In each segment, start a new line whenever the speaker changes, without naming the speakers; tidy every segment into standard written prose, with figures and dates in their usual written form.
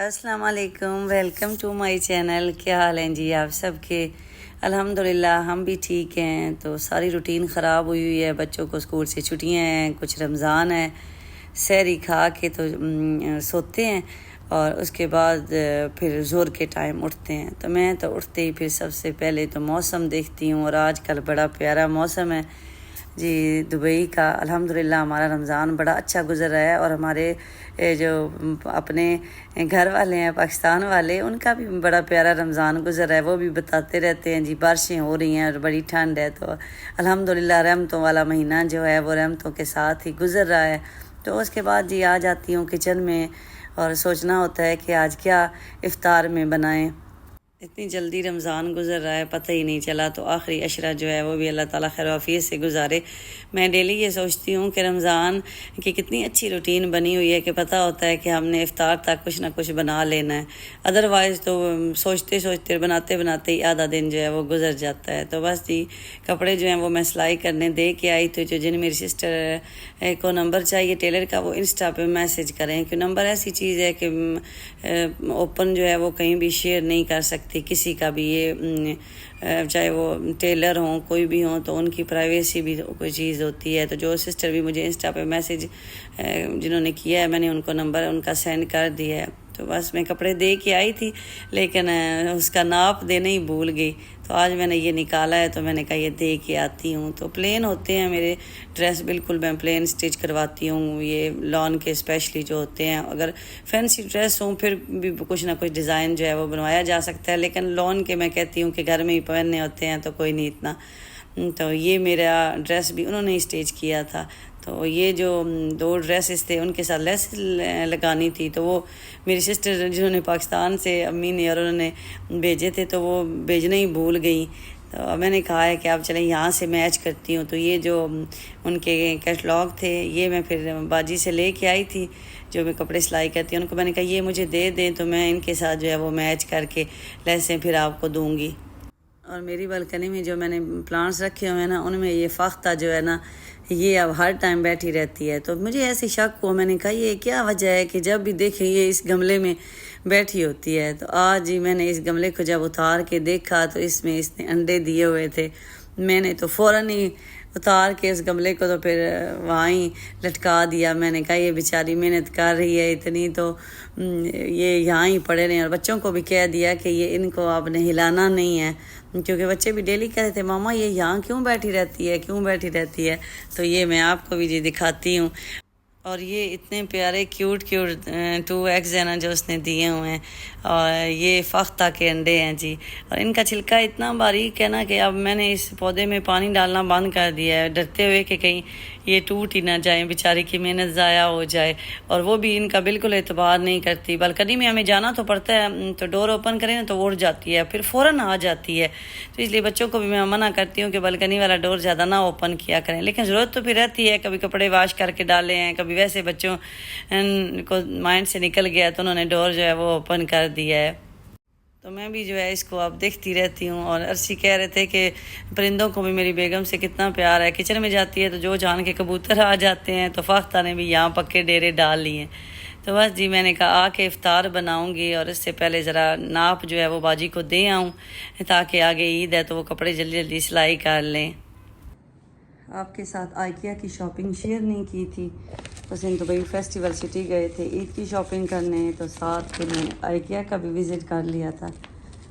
अस्सलाम वालेकुम, welcome to my channel. क्या हाल हैं जी आप सबके? अल्हम्दुलिल्लाह हम भी ठीक हैं। तो सारी रूटीन ख़राब हुई हुई है, बच्चों को स्कूल से छुट्टियां हैं, कुछ रमज़ान है। सहरी खा के तो सोते हैं और उसके बाद फिर ज़ोर के टाइम उठते हैं। तो मैं तो उठते ही फिर सबसे पहले तो मौसम देखती हूँ, और आजकल बड़ा प्यारा मौसम है जी दुबई का। अल्हम्दुलिल्लाह हमारा रमज़ान बड़ा अच्छा गुज़र रहा है, और हमारे जो अपने घर वाले हैं पाकिस्तान वाले, उनका भी बड़ा प्यारा रमज़ान गुज़र रहा है। वो भी बताते रहते हैं जी बारिशें हो रही हैं और बड़ी ठंड है। तो अल्हम्दुलिल्लाह रहमतों वाला महीना जो है वो रहमतों के साथ ही गुज़र रहा है। तो उसके बाद जी आ जाती हूँ किचन में, और सोचना होता है कि आज क्या इफ़्तार में बनाएं। इतनी जल्दी रमज़ान गुज़र रहा है, पता ही नहीं चला। तो आखिरी अशरा जो है वो भी अल्लाह ताला खैर वाफियत से गुजारे। मैं डेली ये सोचती हूँ कि रमज़ान की कितनी अच्छी रूटीन बनी हुई है कि पता होता है कि हमने इफ़्तार तक कुछ ना कुछ बना लेना है। अदरवाइज़ तो सोचते सोचते बनाते बनाते ही आधा दिन जो है वो गुज़र जाता है। तो बस जी कपड़े जो हैं वो मैं सिलाई करने दे के आई। तो जो जिन मेरी सिस्टर को नंबर चाहिए टेलर का, वो इंस्टा पे मैसेज करें, कि नंबर ऐसी चीज़ है कि ओपन जो है वो कहीं भी शेयर नहीं कर सकते किसी का भी। ये चाहे वो टेलर हों कोई भी हों, तो उनकी प्राइवेसी भी कोई चीज़ होती है। तो जो सिस्टर भी मुझे इंस्टा पे मैसेज जिन्होंने किया है, मैंने उनको नंबर उनका सेंड कर दिया है। तो बस मैं कपड़े दे के आई थी, लेकिन उसका नाप देना ही भूल गई। तो आज मैंने ये निकाला है, तो मैंने कहा ये दे के आती हूँ। तो प्लेन होते हैं मेरे ड्रेस, बिल्कुल मैं प्लेन स्टिच करवाती हूँ। ये लॉन के स्पेशली जो होते हैं, अगर फैंसी ड्रेस हों फिर भी कुछ ना कुछ डिज़ाइन जो है वो बनवाया जा सकता है, लेकिन लॉन के मैं कहती हूँ कि घर में ही पहनने होते हैं तो कोई नहीं इतना। तो ये मेरा ड्रेस भी उन्होंने ही स्टिच किया था। तो ये जो दो ड्रेसेस थे उनके साथ लेस लगानी थी, तो वो मेरी सिस्टर जिन्होंने पाकिस्तान से अम्मी ने और उन्होंने भेजे थे, तो वो भेजने ही भूल गई। तो मैंने कहा है कि आप चलें यहाँ से मैच करती हूँ। तो ये जो उनके कैटलॉग थे ये मैं फिर बाजी से ले के आई थी, जो मैं कपड़े सिलाई करती हूँ। उनको मैंने कहा ये मुझे दे दें, तो मैं इनके साथ जो है वो मैच करके लेसें फिर आपको दूँगी। और मेरी बालकनी में जो मैंने प्लांट्स रखे हुए हैं ना, उनमें ये फ़ाख्ता जो है ना, ये अब हर टाइम बैठी रहती है। तो मुझे ऐसी शक हुआ, मैंने कहा ये क्या वजह है कि जब भी देखें ये इस गमले में बैठी होती है। तो आज ही मैंने इस गमले को जब उतार के देखा, तो इसमें इसने अंडे दिए हुए थे। मैंने तो फ़ौरन ही उतार के उस गमले को तो फिर वहाँ ही लटका दिया। मैंने कहा ये बेचारी मेहनत कर रही है इतनी, तो ये यहाँ ही पड़े रहें। और बच्चों को भी कह दिया कि ये इनको आपने हिलाना नहीं है, क्योंकि बच्चे भी डेली कहते थे मामा ये यहाँ क्यों बैठी रहती है, क्यों बैठी रहती है। तो ये मैं आपको भी जी दिखाती हूँ। और ये इतने प्यारे क्यूट 2 एग्स हैं ना जो उसने दिए हुए हैं, और ये फ़ख्ता के अंडे हैं जी। और इनका छिलका इतना बारीक है ना कि अब मैंने इस पौधे में पानी डालना बंद कर दिया है, डरते हुए कि कहीं ये टूट ही ना जाए, बेचारी की मेहनत ज़ाया हो जाए। और वो भी इनका बिल्कुल एतबार नहीं करती। बालकनी में हमें जाना तो पड़ता है, तो डोर ओपन करें ना तो वो उड़ जाती है, फिर फ़ौरन आ जाती है। तो इसलिए बच्चों को भी मैं मना करती हूँ कि बालकनी वाला डोर ज़्यादा ना ओपन किया करें, लेकिन ज़रूरत तो फिर रहती है। कभी कपड़े वाश करके डाले हैं, कभी वैसे बच्चों को माइंड से निकल गया तो उन्होंने डोर जो है वो ओपन कर दिया है। तो मैं भी जो है इसको अब देखती रहती हूँ। और अर्शी कह रहे थे कि परिंदों को भी मेरी बेगम से कितना प्यार है, किचन में जाती है तो जो जान के कबूतर आ जाते हैं। तो फ़ाख्ता ने भी यहाँ पक्के डेरे डाल लिए। तो बस जी मैंने कहा आके इफ़्तार बनाऊँगी, और इससे पहले ज़रा नाप जो है वो बाजी को दे आऊँ, ताकि आगे ईद है तो वो कपड़े जल्दी जल्दी सिलाई कर लें। आपके साथ आइकिया की शॉपिंग शेयर नहीं की थी, उस दिन दुबई फेस्टिवल सिटी गए थे ईद की शॉपिंग करने, तो साथ फिर मैंने आइकिया का भी विज़िट कर लिया था।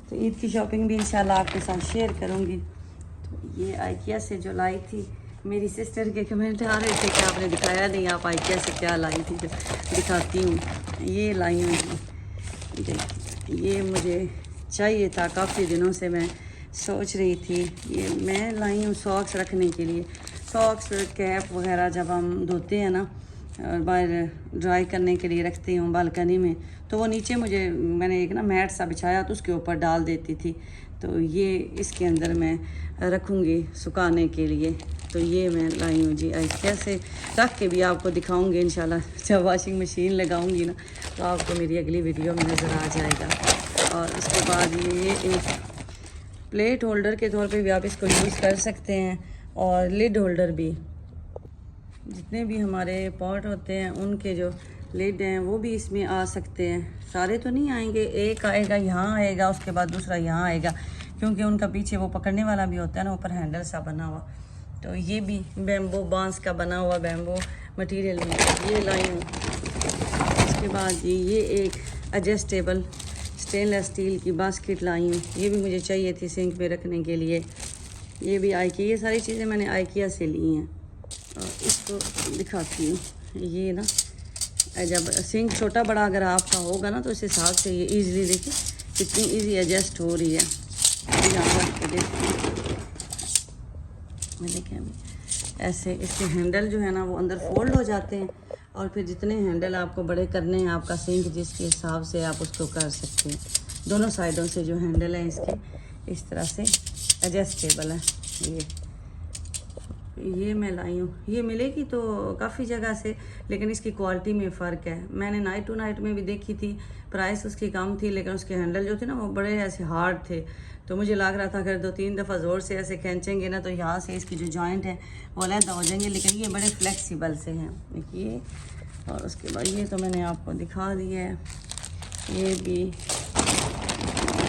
तो ईद की शॉपिंग भी इंशाल्लाह आपके साथ शेयर करूँगी। तो ये आइकिया से जो लाई थी, मेरी सिस्टर के कमेंट आ रहे थे कि आपने दिखाया नहीं, आप आइकिया से क्या लाई थी। तो दिखाती हूँ, ये लाई हूँ। ये मुझे चाहिए था, काफ़ी दिनों से मैं सोच रही थी। ये मैं लाई हूँ सॉक्स रखने के लिए। सॉक्स कैप वगैरह जब हम धोते हैं ना, और बाहर ड्राई करने के लिए रखती हूँ बालकनी में, तो वो नीचे मैंने एक ना मैट सा बिछाया तो उसके ऊपर डाल देती थी। तो ये इसके अंदर मैं रखूँगी सुखाने के लिए। तो ये मैं लाई हूँ जी आइकिया से, रख के भी आपको दिखाऊँगी इंशाल्लाह। जब वॉशिंग मशीन लगाऊँगी ना तो आपको मेरी अगली वीडियो में नज़र आ जाएगा। और उसके बाद ये एक प्लेट होल्डर के तौर पे भी आप इसको यूज़ कर सकते हैं, और लिड होल्डर भी। जितने भी हमारे पॉट होते हैं उनके जो लिड हैं वो भी इसमें आ सकते हैं। सारे तो नहीं आएंगे, एक आएगा यहाँ आएगा, उसके बाद दूसरा यहाँ आएगा, क्योंकि उनका पीछे वो पकड़ने वाला भी होता है ना, ऊपर हैंडल सा बना हुआ। तो ये भी बैम्बो बांस का बना हुआ बैम्बो मटेरियल में ये लाई हूँ। उसके बाद ये एक एडजस्टेबल स्टेनलेस स्टील की बास्केट लाई हूँ, ये भी मुझे चाहिए थी सिंक में रखने के लिए। ये भी आइकिया, ये सारी चीज़ें मैंने आइकिया से ली हैं। और इसको दिखाती हूँ, ये ना जब सिंक छोटा बड़ा अगर आपका होगा ना, तो उस हिसाब से ये ईज़िली देखिए कितनी ईजी एडजस्ट हो रही है। यहाँ रख के देखिए, देखें ऐसे इसके हैंडल जो है ना वो अंदर फोल्ड हो जाते हैं, और फिर जितने हैंडल आपको बड़े करने हैं आपका सिंक जिसके हिसाब से आप उसको कर सकते हैं। दोनों साइडों से जो हैंडल हैं इसके इस तरह से एडजस्टेबल है। ये मैं लाई हूँ, ये मिलेगी तो काफ़ी जगह से, लेकिन इसकी क्वालिटी में फ़र्क है। मैंने नाइट टू नाइट में भी देखी थी, प्राइस उसकी कम थी, लेकिन उसके हैंडल जो थे ना वो बड़े ऐसे हार्ड थे। तो मुझे लग रहा था अगर 2-3 दफ़ा ज़ोर से ऐसे खींचेंगे ना तो यहाँ से इसकी जो जॉइंट है वो अलहदा हो जाएंगे, लेकिन ये बड़े फ्लेक्सिबल से हैं देखिए। और उसके बाद ये तो मैंने आपको दिखा दिया है, ये भी।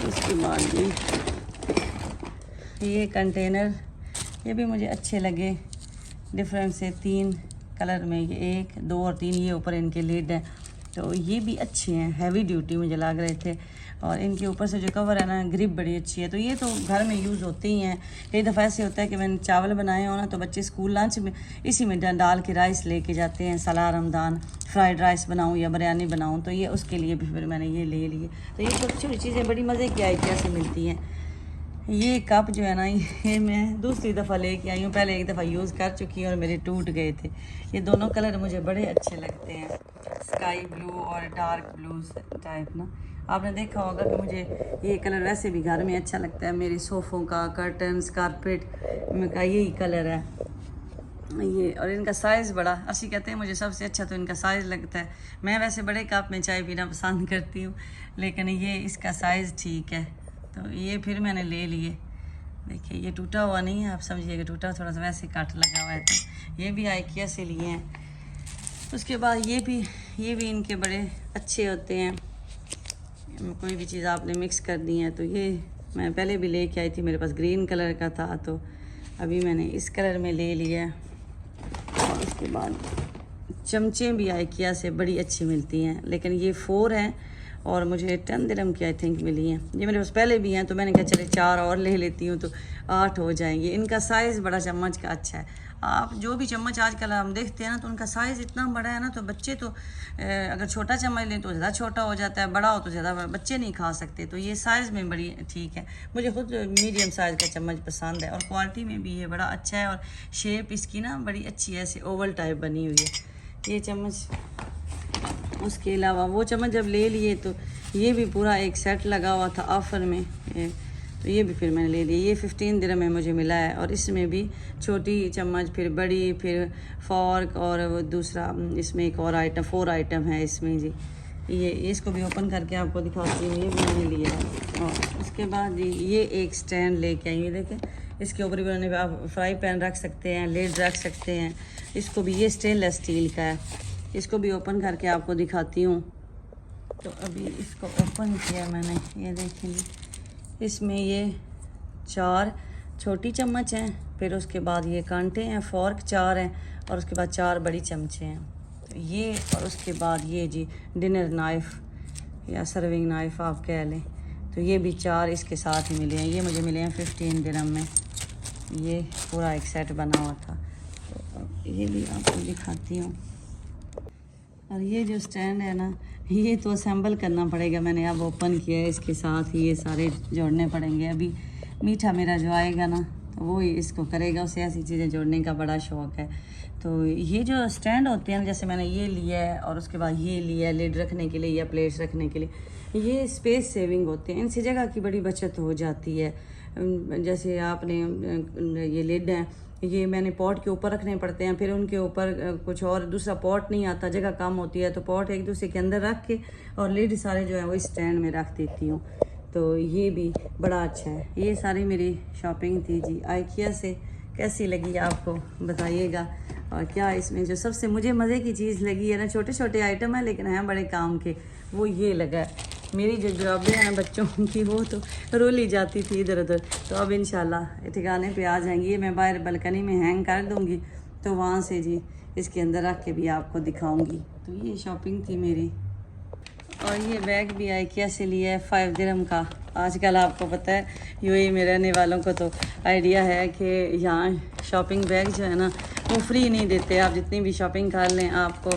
उसके बाद ये कंटेनर, ये भी मुझे अच्छे लगे, डिफरेंट से 3 कलर में, ये 1, 2 और 3 ये ऊपर इनके लिड हैं। तो ये भी अच्छे हैं, हैवी ड्यूटी मुझे लग रहे थे। और इनके ऊपर से जो कवर है ना, ग्रिप बड़ी अच्छी है। तो ये तो घर में यूज़ होते ही हैं। कई दफ़ा ऐसे होता है कि मैंने चावल बनाए हो ना, तो बच्चे स्कूल लंच में इसी में डाल के राइस लेके जाते हैं। सलाह रमदान फ्राइड राइस बनाऊँ या बिरयानी बनाऊँ, तो ये उसके लिए भी फिर मैंने ये ले लिए। तो ये छोटी छोटी चीज़ें बड़ी मज़े की आइडिया से मिलती हैं। ये कप जो है ना, ये मैं दूसरी दफ़ा लेके आई हूँ, पहले एक दफ़ा यूज़ कर चुकी हूँ और मेरे टूट गए थे। ये दोनों कलर मुझे बड़े अच्छे लगते हैं, स्काई ब्लू और डार्क ब्लू टाइप ना। आपने देखा होगा कि मुझे ये कलर वैसे भी घर में अच्छा लगता है। मेरे सोफ़ों का, कर्टन्स, कारपेट का यही कलर है ये। और इनका साइज़ बड़ा, असली कहते हैं मुझे सबसे अच्छा तो इनका साइज़ लगता है। मैं वैसे बड़े कप में चाय पीना पसंद करती हूँ, लेकिन ये इसका साइज़ ठीक है, तो ये फिर मैंने ले लिए। देखिए ये टूटा हुआ नहीं है, आप समझिएगा टूटा, थोड़ा सा वैसे कट लगा हुआ है। तो ये भी आइकिया से लिए हैं। उसके बाद ये भी इनके बड़े अच्छे होते हैं। कोई भी चीज़ आपने मिक्स कर दी है, तो ये मैं पहले भी लेके आई थी, मेरे पास ग्रीन कलर का था, तो अभी मैंने इस कलर में ले लिया। और उसके बाद चमचे भी आइकिया से बड़ी अच्छी मिलती हैं, लेकिन ये 4 हैं और मुझे 10 दिरहम की आई थिंक मिली हैं। ये मेरे पास पहले भी हैं, तो मैंने कहा चले 4 और ले लेती हूँ, तो 8 हो जाएंगे। इनका साइज़ बड़ा चम्मच का अच्छा है। आप जो भी चम्मच आजकल हम देखते हैं ना, तो उनका साइज़ इतना बड़ा है ना, तो बच्चे तो अगर छोटा चम्मच लें तो ज़्यादा छोटा हो जाता है, बड़ा हो तो ज़्यादा बच्चे नहीं खा सकते। तो ये साइज़ में बड़ी ठीक है। मुझे खुद मीडियम साइज़ का चम्मच पसंद है, और क्वालिटी में भी ये बड़ा अच्छा है। और शेप इसकी ना बड़ी अच्छी है, ऐसे ओवल टाइप बनी हुई है ये चम्मच। उसके अलावा वो चम्मच जब ले लिए तो ये भी पूरा एक सेट लगा हुआ था ऑफ़र में, तो ये भी फिर मैंने ले लिया। ये 15 दिरहम में मुझे मिला है, और इसमें भी छोटी चम्मच, फिर बड़ी, फिर फॉर्क, और वो दूसरा इसमें एक और आइटम, 4 आइटम है इसमें जी। ये इसको भी ओपन करके आपको दिखाती हूँ, ये भी मैंने लिया है। और उसके बाद ये एक स्टैंड लेके आई, ये देखें, इसके ऊपर भी आप फ्राई पैन रख सकते हैं, लिड रख सकते हैं। इसको भी, ये स्टेनलेस स्टील का है, इसको भी ओपन करके आपको दिखाती हूँ। तो अभी इसको ओपन किया मैंने, ये देखेंगे, इसमें ये 4 छोटी चम्मच हैं, फिर उसके बाद ये कांटे हैं, फॉर्क 4 हैं, और उसके बाद 4 बड़ी चमचे हैं। तो ये, और उसके बाद ये जी डिनर नाइफ़ या सर्विंग नाइफ़ आप कह लें, तो ये भी 4 इसके साथ ही मिले हैं। ये मुझे मिले हैं 15 दिरहम में, ये पूरा एक सेट बना हुआ था। तो ये भी आपको दिखाती हूँ। और ये जो स्टैंड है ना, ये तो असेंबल करना पड़ेगा, मैंने अब ओपन किया है, इसके साथ ही ये सारे जोड़ने पड़ेंगे। अभी मीठा मेरा जो आएगा ना, तो वो ही इसको करेगा, उसे ऐसी चीज़ें जोड़ने का बड़ा शौक़ है। तो ये जो स्टैंड होते हैं, जैसे मैंने ये लिया है, और उसके बाद ये लिया है लिड रखने के लिए या प्लेट्स रखने के लिए, ये स्पेस सेविंग होते हैं, इनसे जगह की बड़ी बचत हो जाती है। जैसे आपने ये लिड हैं, ये मैंने पॉट के ऊपर रखने पड़ते हैं, फिर उनके ऊपर कुछ और दूसरा पॉट नहीं आता, जगह कम होती है, तो पॉट एक दूसरे के अंदर रख के और लिड सारे जो है वो स्टैंड में रख देती हूँ। तो ये भी बड़ा अच्छा है। ये सारी मेरी शॉपिंग थी जी आइकिया से, कैसी लगी आपको बताइएगा। और क्या इसमें जो सबसे मुझे मज़े की चीज़ लगी है ना, छोटे छोटे आइटम है लेकिन हैं बड़े काम के, वो ये लगा है। मेरी जो जुराबें हैं बच्चों की वो तो रोल ही जाती थी इधर उधर, तो अब इंशाल्लाह ठिकाने पे आ जाएंगी। ये मैं बाहर बालकनी में हैंग कर दूँगी, तो वहाँ से जी इसके अंदर रख के भी आपको दिखाऊँगी। तो ये शॉपिंग थी मेरी। और ये बैग भी IKEA से लिया है 5 दिरहम का। आजकल आपको पता है यूएई में रहने वालों को तो आइडिया है कि यहाँ शॉपिंग बैग जो है ना वो फ्री नहीं देते। आप जितनी भी शॉपिंग कर लें, आपको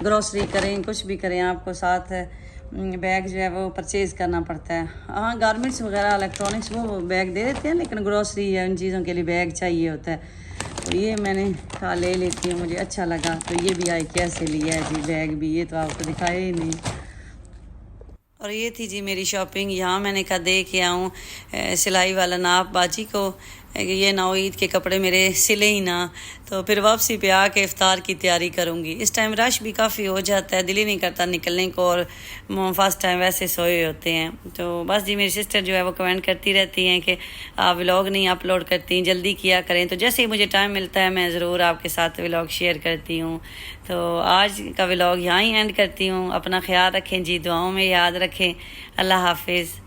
ग्रॉसरी करें, कुछ भी करें, आपको साथ बैग जो है वो परचेज़ करना पड़ता है। हाँ, गारमेंट्स वगैरह इलेक्ट्रॉनिक्स वो बैग दे देते हैं, लेकिन ग्रॉसरी या उन चीज़ों के लिए बैग चाहिए होता है। तो ये मैंने कहा ले लेती हूँ, मुझे अच्छा लगा। तो ये भी IKEA से लिया है जी बैग भी, ये तो आपको दिखाया ही नहीं। और ये थी जी मेरी शॉपिंग। यहाँ मैंने कहा दे के आऊँ सिलाई वाला नाप बाजी को, ये ना ईद के कपड़े मेरे सिले ही ना, तो फिर वापसी पे आके इफ्तार की तैयारी करूँगी। इस टाइम रश भी काफ़ी हो जाता है, दिल ही नहीं करता निकलने को, और फर्स्ट टाइम वैसे सोए होते हैं। तो बस जी मेरी सिस्टर जो है वो कमेंट करती रहती हैं कि आप व्लॉग नहीं अपलोड करती, जल्दी किया करें। तो जैसे ही मुझे टाइम मिलता है मैं ज़रूर आपके साथ व्लॉग शेयर करती हूँ। तो आज का व्लॉग यहाँ ही एंड करती हूँ। अपना ख्याल रखें जी, दुआओं में याद रखें। अल्लाह हाफिज़।